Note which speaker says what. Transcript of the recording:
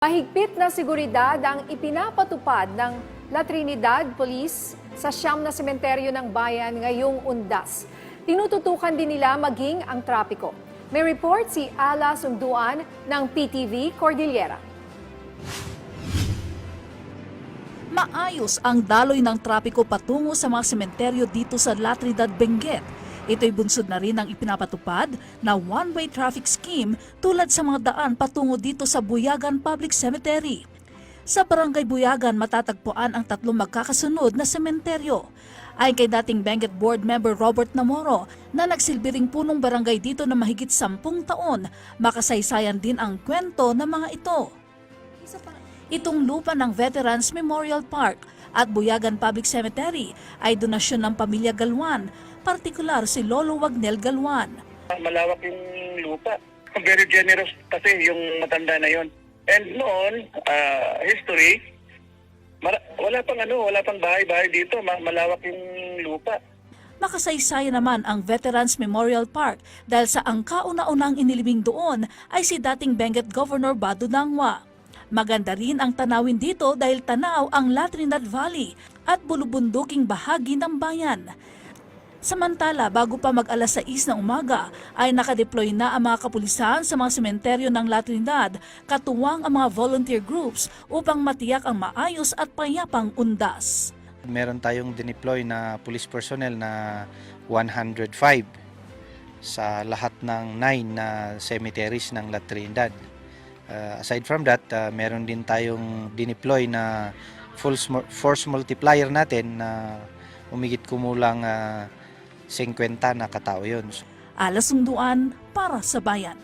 Speaker 1: Mahigpit na seguridad ang ipinapatupad ng La Trinidad Police sa siyam na sementeryo ng bayan ngayong Undas. Tinututukan din nila maging ang trapiko. May report si Ala Sunduan ng PTV Cordillera.
Speaker 2: Maayos ang daloy ng trapiko patungo sa mga sementeryo dito sa La Trinidad, Benguet. Ito'y bunsod na rin ang ipinapatupad na one-way traffic scheme tulad sa mga daan patungo dito sa Buyagan Public Cemetery. Sa Barangay Buyagan matatagpuan ang tatlong magkakasunod na sementeryo. Ayon kay dating Benguet Board Member Robert Namoro na nagsilbi ring punong barangay dito na mahigit 10 taon, makasaysayan din ang kwento ng mga ito. Itong lupa ng Veterans Memorial Park at Buyagan Public Cemetery ay donasyon ng pamilya Galwan, partikular si Lolo Wagnel Galwan.
Speaker 3: Malawak yung lupa. Very generous kasi yung matanda na yon. And noon, history, wala pang bahay-bahay dito. Malawak yung lupa.
Speaker 2: Makasaysayan naman ang Veterans Memorial Park dahil sa ang kauna-unang inilibing doon ay si dating Benguet Governor Bado Dangwa. Maganda rin ang tanawin dito dahil tanaw ang La Trinidad Valley at bulubunduking bahagi ng bayan. Samantala, bago pa mag-alas 6 ng umaga, ay nakadeploy na ang mga kapulisan sa mga sementeryo ng La Trinidad, katuwang ang mga volunteer groups upang matiyak ang maayos at payapang undas.
Speaker 4: Meron tayong dineploy na police personnel na 105 sa lahat ng 9 na cemeteries ng La Trinidad. Aside from that, meron din tayong dineploy na full force multiplier natin na umigit kumulang 50 na katao yun.
Speaker 2: Ala Sunduan para sa bayan.